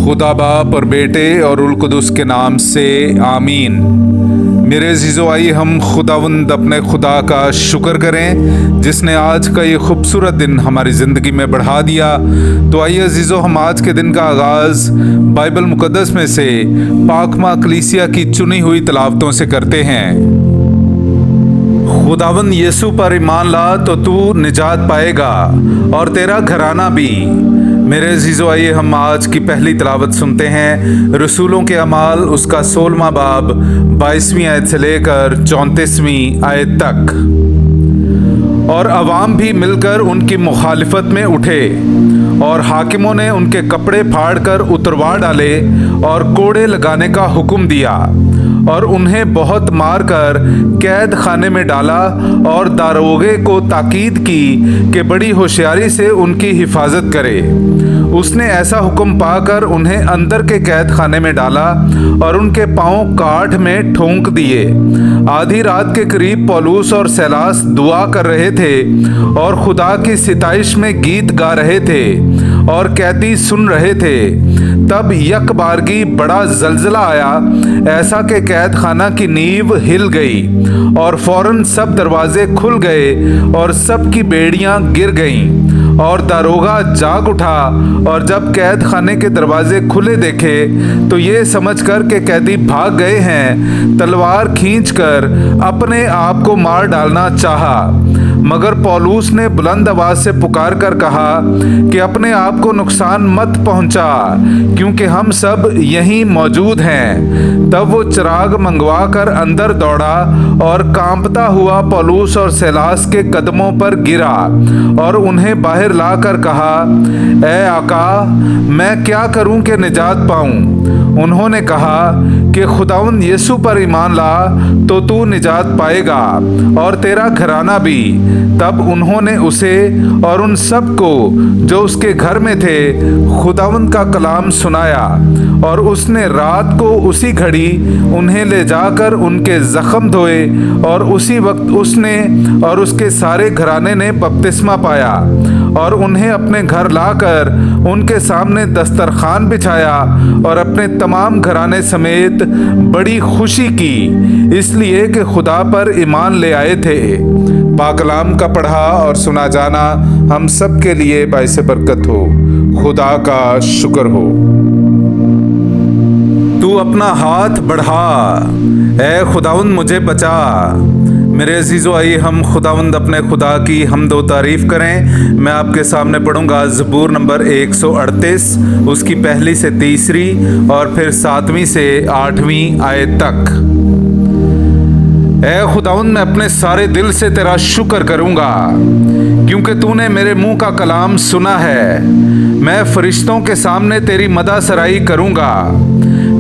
खुदा बाप और बेटे और उल कुदुस के नाम से आमीन। मेरे अज़ीज़ो, आइए हम खुदावंद अपने खुदा का शुक्र करें जिसने आज का ये खूबसूरत दिन हमारी ज़िंदगी में बढ़ा दिया। तो आइए अज़ीज़ो, हम आज के दिन का आगाज़ बाइबल मुक़द्दस में से पाकमा कलीसिया की चुनी हुई तलावतों से करते हैं। खुदावंद यीशु पर ईमान ला तो तू निजात पाएगा और तेरा घराना भी। मेरे अज़ीज़ो, आइए हम आज की पहली तलावत सुनते हैं। रसूलों के अमाल उसका 16वां बाब 22वीं आयत से लेकर 34वीं आयत तक। और अवाम भी मिलकर उनकी मुखालिफत में उठे और हाकिमों ने उनके कपड़े फाड़कर उतरवा डाले और कोड़े लगाने का हुक्म दिया और उन्हें बहुत मारकर कैद खाने में डाला और दारोगे को ताकीद की कि बड़ी होशियारी से उनकी हिफाजत करे। उसने ऐसा हुक्म पाकर उन्हें अंदर के कैद खाने में डाला और उनके पांव काठ में ठोंक दिए। आधी रात के करीब पौलुस और सैलास दुआ कर रहे थे और खुदा की सिताइश में गीत गा रहे थे और कैदी सुन रहे थे। तब यक बारगी बड़ा जलजला आया, ऐसा कि कैद खाना की नींव हिल गई और फौरन सब दरवाजे खुल गए और सब की बेड़ियां गिर गईं। और दारोगा जाग उठा और जब कैद खाने के दरवाजे खुले देखे तो ये समझकर कि कैदी भाग गए हैं, तलवार खींचकर अपने आप को मार डालना चाहा। मगर पौलुस ने बुलंद आवाज से पुकार कर कहा कि अपने आप को नुकसान मत पहुंचा, क्योंकि हम सब यहीं मौजूद हैं। तब वो चिराग मंगवा कर अंदर दौड़ा और कांपता हुआ पौलुस और सैलास के कदमों पर गिरा और उन्हें बाहर लाकर कहा, ए आका, मैं क्या करूं कि निजात पाऊं? उन्होंने कहा कि खुदावंद यीशु पर ईमान ला तो तू निजात पाएगा और तेरा घराना भी। तब उन्होंने उसे और उन सब को जो उसके घर में थे खुदावंद का कलाम सुनाया और उसने रात को उसी घड़ी उन्हें ले जाकर उनके जख्म धोए और उसी वक्त उसने और उसके सारे घराने ने बपतिस्मा पाया और उन्हें अपने घर लाकर उनके सामने दस्तरखान बिछाया और अपने तमाम घराने समेत बड़ी खुशी की, इसलिए कि खुदा पर ईमान ले आए थे। पाकलाम का पढ़ा और सुना जाना हम सब के लिए बाइस बरकत हो। खुदा का शुक्र हो। तू अपना हाथ बढ़ा, ए खुदावंद मुझे बचा। मेरे अजीज़ों, आइए हम खुदावंद अपने खुदा की हमद व तारीफ़ करें। मैं आपके सामने पढ़ूंगा ज़बूर नंबर 138, उसकी पहली से तीसरी और फिर 7वीं से 8वीं आयत तक। ऐ खुदावंद, मैं अपने सारे दिल से तेरा शुक्र करूंगा, क्योंकि तूने मेरे मुंह का कलाम सुना है। मैं फरिश्तों के सामने तेरी मदा सराई करूंगा।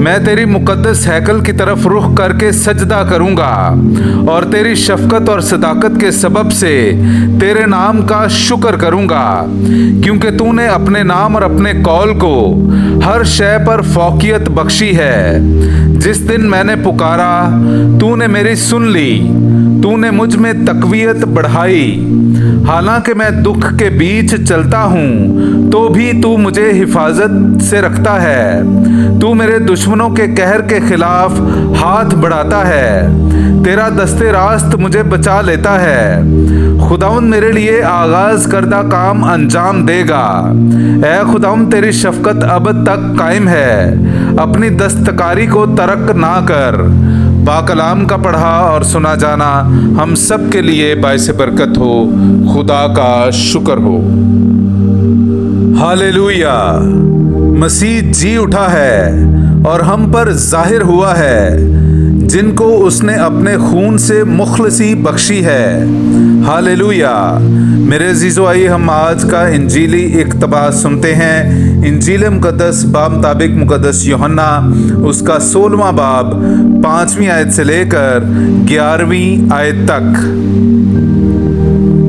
मैं तेरी मुकद्दस हैकल की तरफ रुख करके सजदा करूंगा और तेरी शफकत और सदाकत के सबब से तेरे नाम का शुक्र करूंगा, क्योंकि तूने अपने नाम और अपने कौल को हर शय पर फौकियत बख्शी है। जिस दिन मैंने पुकारा तूने मेरी सुन ली, तूने मुझ में तकवीयत बढ़ाई। हालांकि मैं दुख के बीच चलता हूँ तो भी तू मुझे हिफाजत से रखता है। तू मेरे दुश्मनों के कहर के खिलाफ हाथ बढ़ाता है। तेरा दस्ते रास्त मुझे बचा लेता है। खुदावंद मेरे लिए आगाज करदा काम अंजाम देगा। ऐ खुदावंद, तेरी शफकत अब तक कायम है। अपनी दस्तकारी को तरक ना कर। बाकलाम का पढ़ा और सुना जाना हम सब के लिए बाइस बरकत हो। खुदा का शुक्र हो। हालेलुया। मसीह जी उठा है और हम पर जाहिर हुआ है, जिनको उसने अपने खून से मुखलसी बख्शी है। हालेलुया। मेरे अजीज़ों, आइए हम आज का इंजीली इक़्तिबास सुनते हैं। इंजील मुक़द्दस बामुताबिक मुक़द्दस यूहन्ना उसका 16वां बाब 5वीं आयत से लेकर 11वीं आयत तक।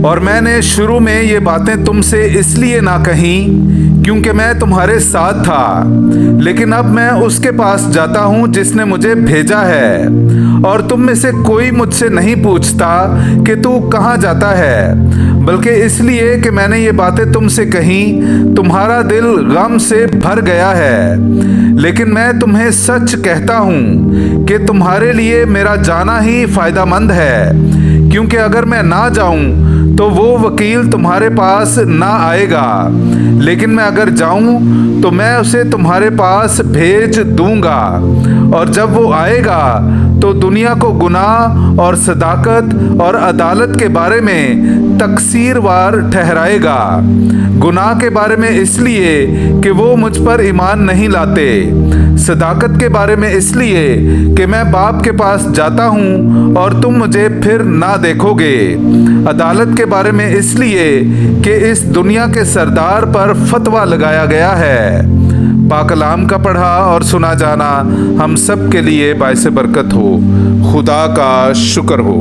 और मैंने शुरू में ये बातें तुमसे इसलिए ना कहीं क्योंकि मैं तुम्हारे साथ था, लेकिन अब मैं उसके पास जाता हूँ जिसने मुझे भेजा है, और तुम में से कोई मुझसे नहीं पूछता कि तू कहाँ जाता है, बल्कि इसलिए कि मैंने ये बातें तुमसे कही तुम्हारा दिल गम से भर गया है। लेकिन मैं तुम्हें सच कहता हूँ कि तुम्हारे लिए मेरा जाना ही फायदामंद है, क्योंकि अगर मैं ना जाऊं तो वो वकील तुम्हारे पास ना आएगा, लेकिन मैं अगर जाऊं तो मैं उसे तुम्हारे पास भेज दूंगा, और जब वो आएगा तो दुनिया को गुनाह और सदाकत और अदालत के बारे में तकसीरवार ठहराएगा। गुनाह के बारे में इसलिए कि वो मुझ पर ईमान नहीं लाते, सदाकत के बारे में इसलिए कि मैं बाप के पास जाता हूँ और तुम मुझे फिर ना देखोगे, अदालत के बारे में इसलिए कि इस दुनिया के सरदार पर फतवा लगाया गया है। पाक कलाम का पढ़ा और सुना जाना हम सब के लिए बाइस बरकत हो। खुदा का शुक्र हो।